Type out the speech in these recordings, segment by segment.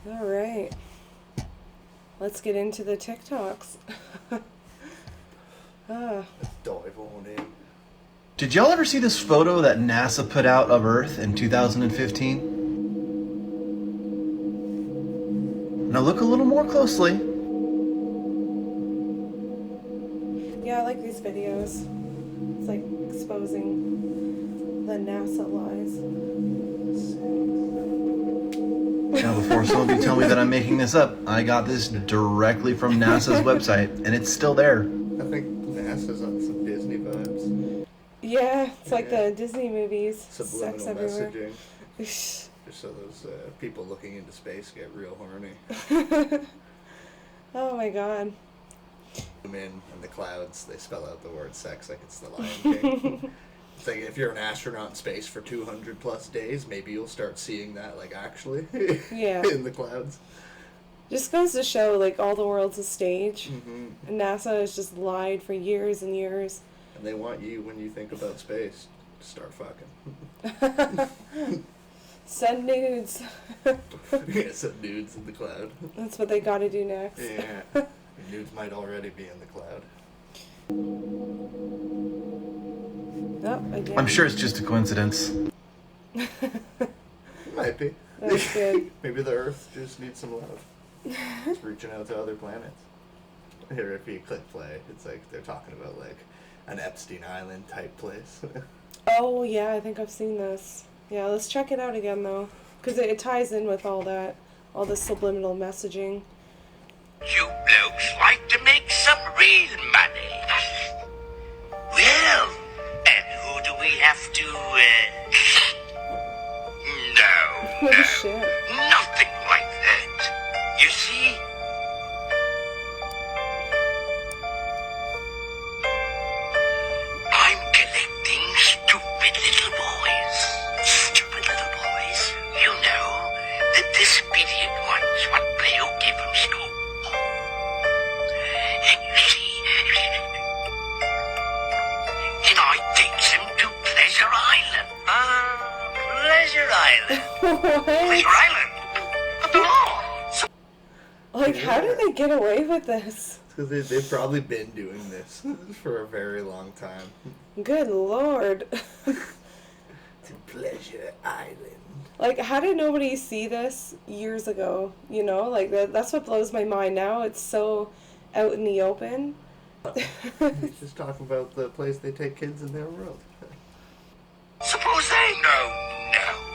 All right. Let's get into the TikToks. Dive on in. Did y'all ever see this photo that NASA put out of Earth in 2015? Now look a little more closely. Yeah, I like these videos. It's like exposing the NASA lies. Now before some of you tell me that I'm making this up, I got this directly from NASA's website, and it's still there. I think NASA's on some Disney vibes. Yeah, it's like Yeah. the Disney movies. Subliminal Sex everywhere. messaging. Just so those people looking into space get real horny. Oh my god. Zoom in the clouds, they spell out the word sex like it's the Lion King. It's like if you're an astronaut in space for 200 plus days, maybe you'll start seeing that like actually Yeah. in the clouds. Just goes to show like all the world's a stage. Mm-hmm. And NASA has just lied for years and years. And they want you, when you think about space, to start fucking. Send nudes. Yeah, some nudes in the cloud. That's what they gotta do next. Yeah. Nudes might already be in the cloud. Oh, again. I'm sure it's just a coincidence. Might be. That's good. Maybe the Earth just needs some love. It's reaching out to other planets. Here, if you click play, it's like they're talking about like an Epstein Island type place. Oh, yeah, I think I've seen this. Yeah, let's check it out again, though. Because it ties in with all that, all the subliminal messaging. You blokes like to make some real money. Well, and who do we have to, No, Oh, no, shit. nothing like that. You see? I'm collecting stupid little boys. Stupid little boys. You know, the disobedient ones, what they'll give them school. And you see, and I takes them to Pleasure Island. Pleasure Island. Pleasure What? Island. But the law. Like, how do they get away with this? Because they've probably been doing this for a very long time. Good lord. To Pleasure Island. Like, how did nobody see this years ago? You know, like, that's what blows my mind now. It's so out in the open. He's just talking about the place they take kids in their world. Suppose they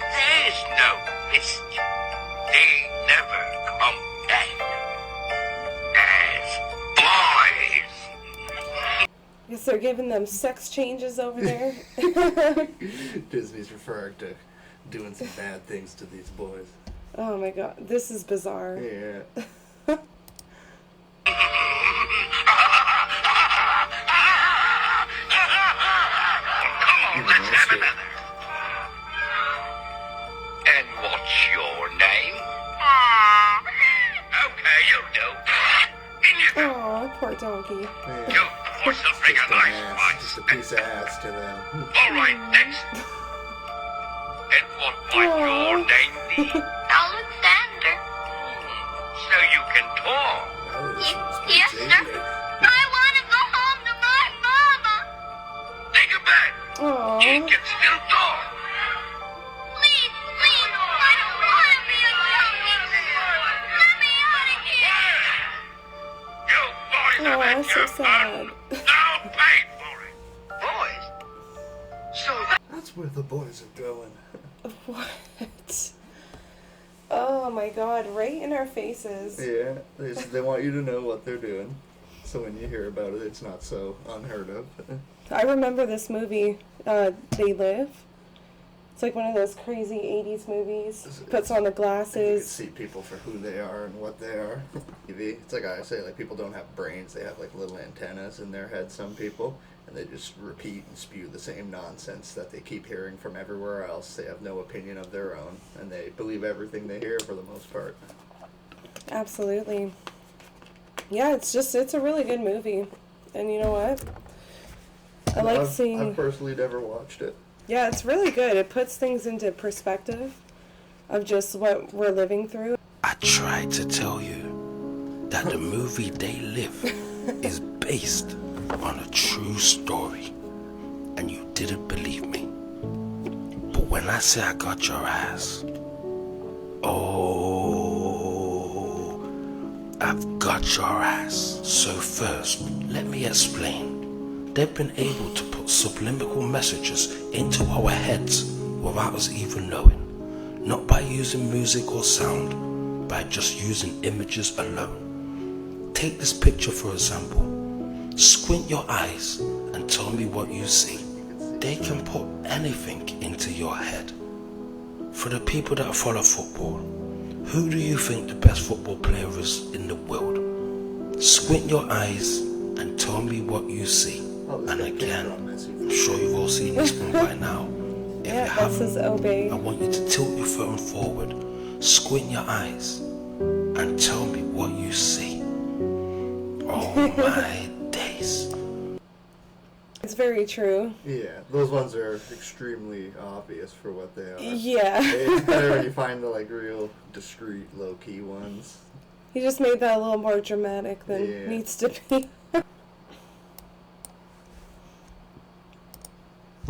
there's no mystery. They never come back as boys. Guess they're giving them sex changes over there. Disney's referring to doing some bad things to these boys. Oh my god, this is bizarre. Yeah. Come on, let's have another. And what's your name? Okay, you do. In you go. Aw, poor donkey. Yeah. You boys will bring a Just an nice ass. price. Just a piece of ass to them. All right, next. And what might your name be? Alexander. So you can talk. Yes, sir. I want to go home to my mama. Take a bed. She Aw. can still talk. Please, please, I don't want to be a junkie. Let me out of here. You boys have Aw, had so your sad. fun. Now pay for it. Boys? So That's where the boys are going. What? Oh my god, right in our faces. Yeah, they want you to know what they're doing. So when you hear about it, it's not so unheard of. I remember this movie, They Live. It's like one of those crazy 80s movies. Puts on the You can glasses. see people for who they are and what they are. TV. It's like I say, like people don't have brains; they have like little antennas in their head. Some people, and they just repeat and spew the same nonsense that they keep hearing from everywhere else. They have no opinion of their own, and they believe everything they hear for the most part. Absolutely. Yeah, it's a really good movie. And you know what? I like seeing... I've personally never watched it. Yeah, it's really good. It puts things into perspective of just what we're living through. I tried to tell you that the movie They Live is based on a true story, and you didn't believe me. But when I say I got your ass, oh, I've got your ass. So first, let me explain. They've been able to put subliminal messages into our heads without us even knowing. Not by using music or sound, by just using images alone. Take this picture for example. Squint your eyes and tell me what you see. They can put anything into your head. For the people that follow football, who do you think the best football player is in the world? Squint your eyes and tell me what you see. And again, I'm sure you've all seen this one by now. If Yeah, you that's his haven't, obey. I want you to tilt your phone forward, squint your eyes, and tell me what you see. Oh my days. It's very true. Yeah, those ones are extremely obvious for what they are. Yeah. It's better when you find the like real discreet, low-key ones. He just made that a little more dramatic than Yeah. needs to be.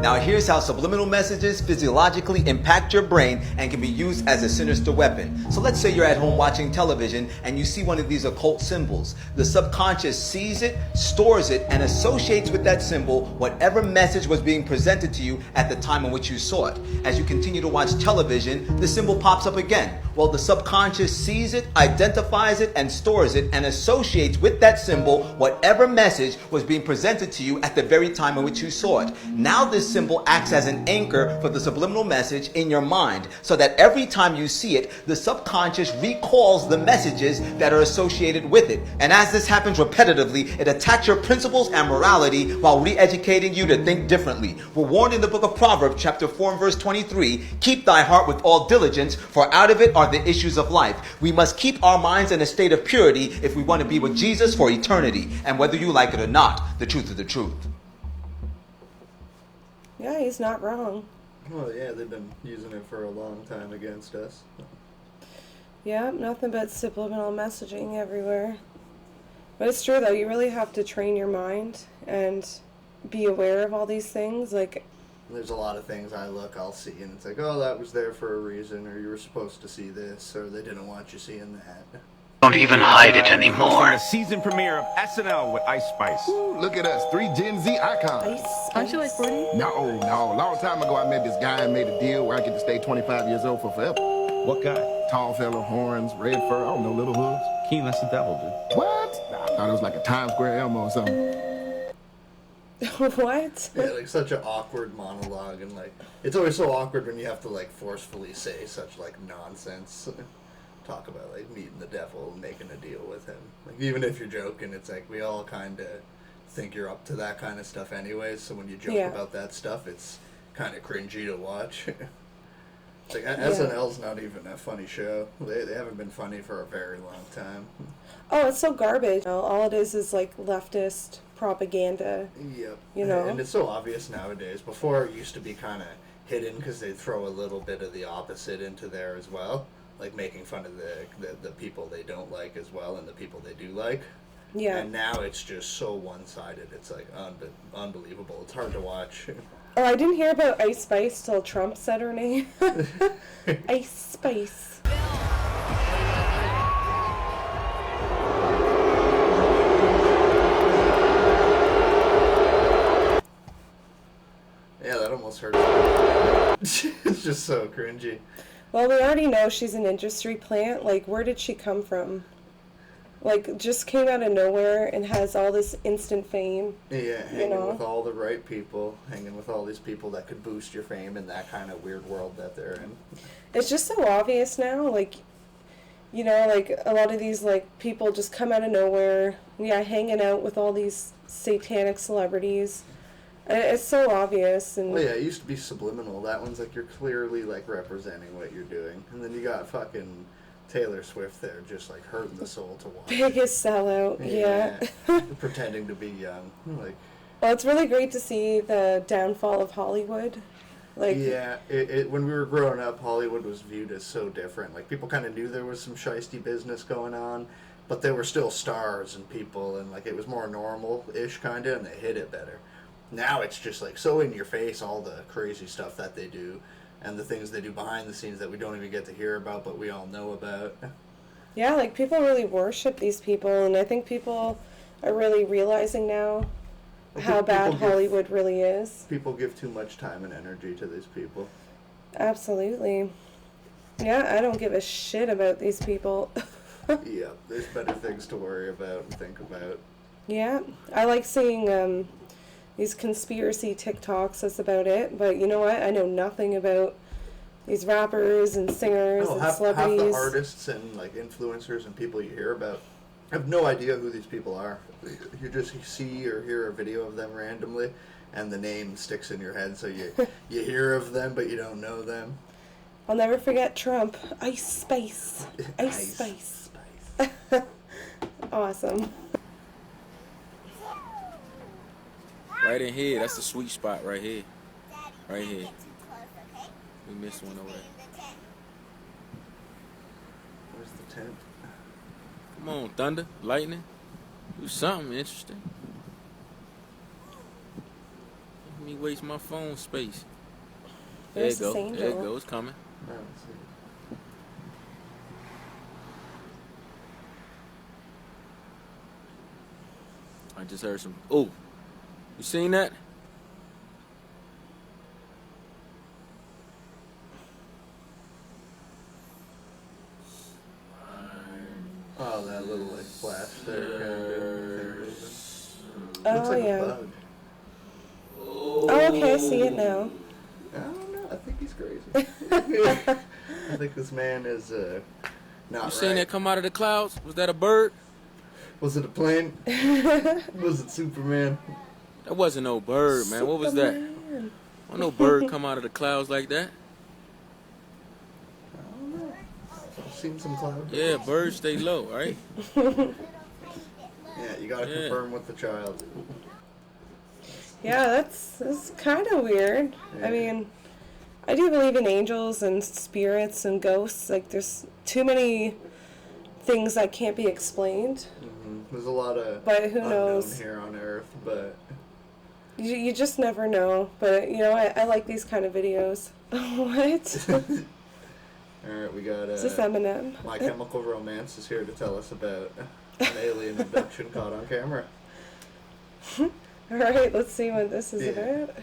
Now here's how subliminal messages physiologically impact your brain and can be used as a sinister weapon. So let's say you're at home watching television and you see one of these occult symbols. The subconscious sees it, stores it, and associates with that symbol whatever message was being presented to you at the time in which you saw it. As you continue to watch television, the symbol pops up again. Well, the subconscious sees it, identifies it, and stores it, and associates with that symbol whatever message was being presented to you at the very time in which you saw it. Now this symbol acts as an anchor for the subliminal message in your mind, so that every time you see it, the subconscious recalls the messages that are associated with it. And as this happens repetitively, it attacks your principles and morality while re-educating you to think differently. We're warned in the book of Proverbs, chapter 4 and verse 23, keep thy heart with all diligence, for out of it are the issues of life. We must keep our minds in a state of purity if we want to be with Jesus for eternity. And whether you like it or not, the truth is the truth. Yeah, he's not wrong. Well, yeah, they've been using it for a long time against us. Yeah, nothing but subliminal messaging everywhere. But it's true though, you really have to train your mind and be aware of all these things. Like, There's a lot of things I'll see, and it's like, oh, that was there for a reason, or you were supposed to see this, or they didn't want you seeing that. Don't even hide it Hosting anymore. the season premiere of SNL with Ice Spice. Look at us, 3 Gen Z icons. Aren't you like 40? No. Long time ago, I met this guy and made a deal where I get to stay 25 years old for forever. What guy? Tall fella, horns, red fur, I don't know, little hoods. Keen, that's the devil, dude. What? I thought it was like a Times Square Elmo or something. what? Yeah, like such an awkward monologue, and like it's always so awkward when you have to like forcefully say such like nonsense. Talk about like meeting the devil and making a deal with him. Like even if you're joking, it's like we all kind of think you're up to that kind of stuff anyways. So when you joke Yeah. about that stuff, it's kind of cringy to watch. It's like SNL's not even a funny show. They haven't been funny for a very long time. Oh, it's so garbage. All it is like leftist propaganda. Yep. You know? And it's so obvious nowadays. Before it used to be kind of hidden because they'd throw a little bit of the opposite into there as well. Like making fun of the people they don't like as well and the people they do like. Yeah. And now it's just so one-sided. It's like unbelievable. It's hard to watch. Oh, I didn't hear about Ice Spice till Trump said her name. Ice Spice. Yeah, that almost hurts. It's just so cringy. Well, we already know she's an industry plant. Like, where did she come from? Like, just came out of nowhere and has all this instant fame. Yeah, hanging know? with all the right people, hanging with all these people that could boost your fame in that kind of weird world that they're in. It's just so obvious now. Like, you know, like a lot of these like people just come out of nowhere. Yeah, hanging out with all these satanic celebrities. And it's so obvious. And Well, yeah, it used to be subliminal. That one's like you're clearly like representing what you're doing, and then you got fucking Taylor Swift there, just like hurting the soul to watch. biggest sellout. Yeah. Pretending to be young, like Well, it's really great to see the downfall of Hollywood. Like, Yeah, when we were growing up, Hollywood was viewed as so different. Like, people kind of knew there was some shisty business going on, but they were still stars and people, and like it was more normal-ish kind of, and they hid it better. Now it's just like so in your face, all the crazy stuff that they do, and the things they do behind the scenes that we don't even get to hear about, but we all know about. yeah, like people really worship these people, and I think people are really realizing now how bad Hollywood really is. People give too much time and energy to these people. Absolutely. Yeah, I don't give a shit about these people. Yeah, there's better things to worry about and think about. Yeah, I like seeing these conspiracy TikToks, that's about it. But you know what? I know nothing about these rappers and singers and Half celebrities. the artists and like influencers and people you hear about, I have no idea who these people are. You just see or hear a video of them randomly, and the name sticks in your head, so you hear of them, but you don't know them. I'll never forget Trump. Ice Spice. Ice Spice. Awesome. Right in here, that's the sweet spot right here. Right here. We missed one over there. Where's the tent? Come on, thunder, lightning. Do something interesting. Let me waste my phone space. There There's it go. this angel. There it goes. It's coming. I don't see it. I just heard some. Oh, you seen that? Oh, that little like flash there. Oh, Looks like yeah. a bug. Oh, okay, I see it now. I don't know. I think he's crazy. I think this man is not You seen right. that come out of the clouds? Was that a bird? Was it a plane? Was it Superman? That wasn't no bird, man. What was that? Superman. Wasn't no bird come out of the clouds like that. I don't know. I've seen some clouds. Yeah, birds stay low, right? Yeah, you gotta Yeah. confirm with the child. Yeah, that's kind of weird. I Yeah. mean, I do believe in angels and spirits and ghosts. Like, there's too many things that can't be explained. There's a lot of But who unknown knows? here on Earth, but You just never know. But, you know, I like these kind of videos. What? alright, we got Is this Eminem? My Chemical Romance is here to tell us about an alien abduction caught on camera. Alright, let's see what this is Yeah. about.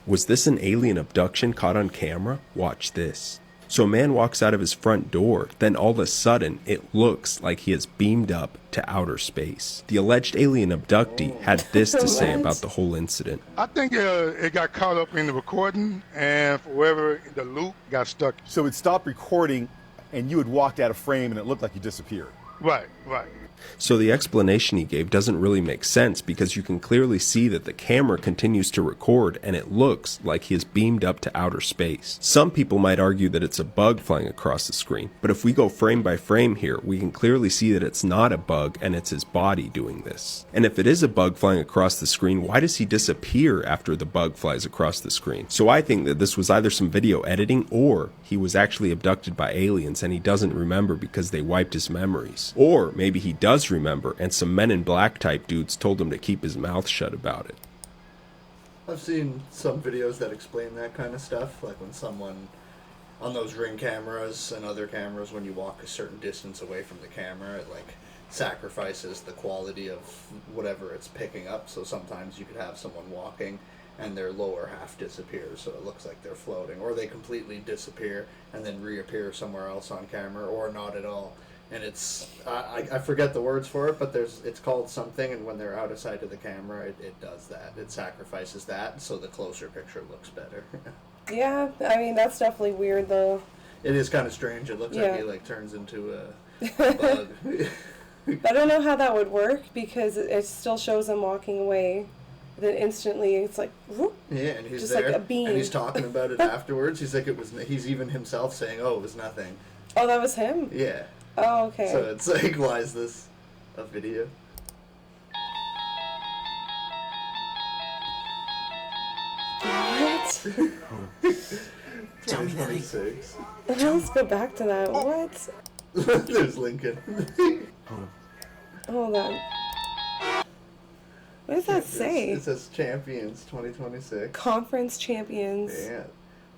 Was this an alien abduction caught on camera? Watch this. So a man walks out of his front door, then all of a sudden, it looks like he is beamed up to outer space. The alleged alien abductee had this to say What? about the whole incident. I think it got caught up in the recording, and for whatever the loop got stuck. So it stopped recording, and you had walked out of frame, and it looked like you disappeared. Right. So the explanation he gave doesn't really make sense because you can clearly see that the camera continues to record and it looks like he is beamed up to outer space. Some people might argue that it's a bug flying across the screen, but if we go frame by frame here, we can clearly see that it's not a bug and it's his body doing this. And if it is a bug flying across the screen, why does he disappear after the bug flies across the screen? So I think that this was either some video editing or he was actually abducted by aliens and he doesn't remember because they wiped his memories. Or maybe he does remember and some Men in Black type dudes told him to keep his mouth shut about it. I've seen some videos that explain that kind of stuff, like when someone on those Ring cameras and other cameras, when you walk a certain distance away from the camera, it like sacrifices the quality of whatever it's picking up. So sometimes you could have someone walking and their lower half disappears, so it looks like they're floating, or they completely disappear and then reappear somewhere else on camera, or not at all. And it's I forget the words for it, but it's called something, and when they're out of sight of the camera, it does that. It sacrifices that, so the closer picture looks better. Yeah, I mean, that's definitely weird, though. It is kind of strange. It looks Yeah. like he like turns into a bug. I don't know how that would work because it still shows him walking away. Then instantly, it's like, whoop, Yeah, and he's just there, like a beam. and he's talking about it afterwards. He's like, he's even himself saying, "Oh, it was nothing." Oh, that was him? Yeah. Oh, okay. So it's like, why is this a video? What? Tell me that. 26. Let's go back to that. What? There's Lincoln. Hold on. What does that say? It says Champions 2026. Conference champions. Yeah.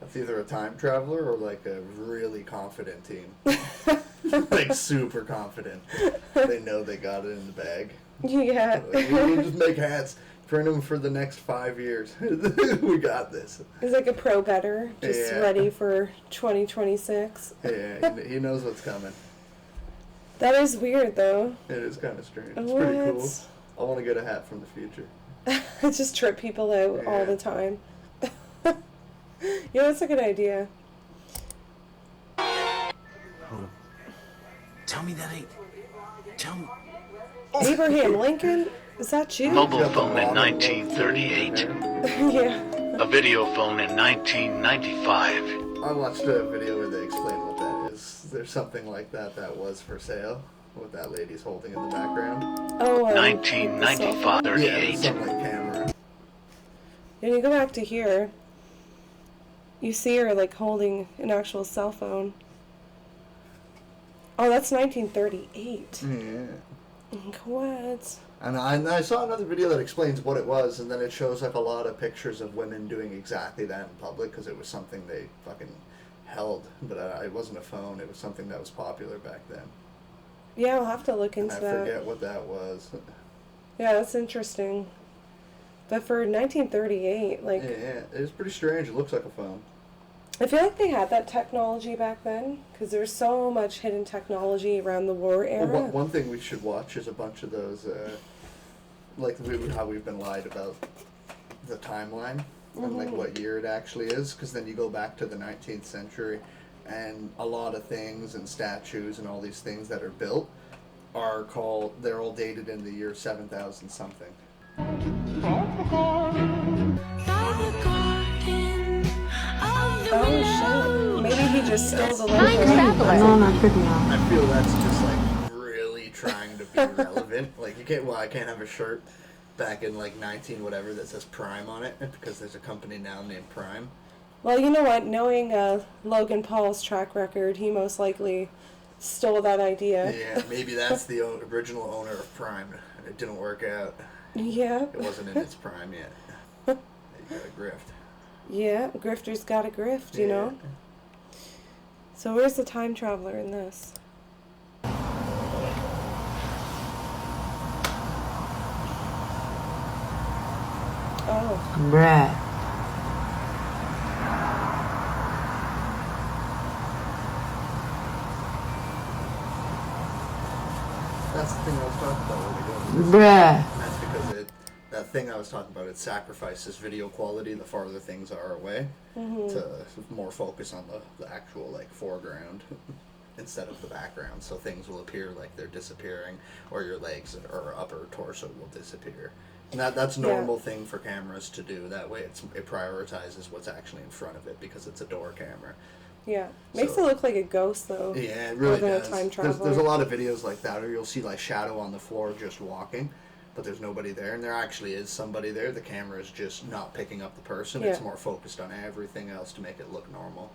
That's either a time traveler or like a really confident team. Like super confident. They know they got it in the bag. Yeah. Like, we just make hats, print them for the next 5 years. We got this. He's like a pro better, just Yeah. ready for 2026. Yeah, he knows what's coming. That is weird, though. It is kind of strange. It's pretty cool. What? I want to get a hat from the future. Just trip people out all the time. Yeah, that's a good idea. Tell me that ain't. Tell me. Abraham Lincoln? Is that you? Mobile phone in 1938. Yeah. A video phone in 1995. I watched a video where they explain what that is. There's something like that that was for sale. What that lady's holding in the background. Oh, 1995. 38. Yeah, something like camera. When you go back to here, you see her like holding an actual cell phone. Oh, that's 1938. Yeah. What? And I saw another video that explains what it was, and then it shows like a lot of pictures of women doing exactly that in public because it was something they fucking held. But it wasn't a phone. It was something that was popular back then. Yeah, I'll have to look into I that. forget what that was. Yeah, that's interesting. But for 1938, like... Yeah, it is pretty strange. It looks like a phone. I feel like they had that technology back then, because there's so much hidden technology around the war era. Well, one thing we should watch is a bunch of those, like how we've been lied about the timeline and like what year it actually is, because then you go back to the 19th century, and a lot of things and statues and all these things that are built are they're all dated in the year 7000 something. Oh shit. Maybe he just stole the Time logo. traveler. No, not good enough. I feel that's just like really trying to be relevant. Like I can't have a shirt back in like 19 whatever that says Prime on it because there's a company now named Prime. Well, you know what? Knowing Logan Paul's track record, he most likely stole that idea. Yeah, maybe that's the original owner of Prime, and it didn't work out. Yeah. It wasn't in its prime yet. You got a grift. Yeah, grifter's got a grift, you know? So where's the time traveler in this? Oh. Bruh. That's the thing I was talking about when we go. Bruh. And that's because that thing I was talking about, it sacrifices video quality the farther things are away to more focus on the actual like foreground instead of the background. So things will appear like they're disappearing, or your legs or upper torso will disappear. And that's a normal thing for cameras to do. That way it prioritizes what's actually in front of it because it's a door camera. Yeah. Makes it look like a ghost, though. Yeah, it really More than does. a time traveler. There's a lot of videos like that, or you'll see like shadow on the floor just walking, but there's nobody there, and there actually is somebody there. The camera is just not picking up the person. It's more focused on everything else to make it look normal.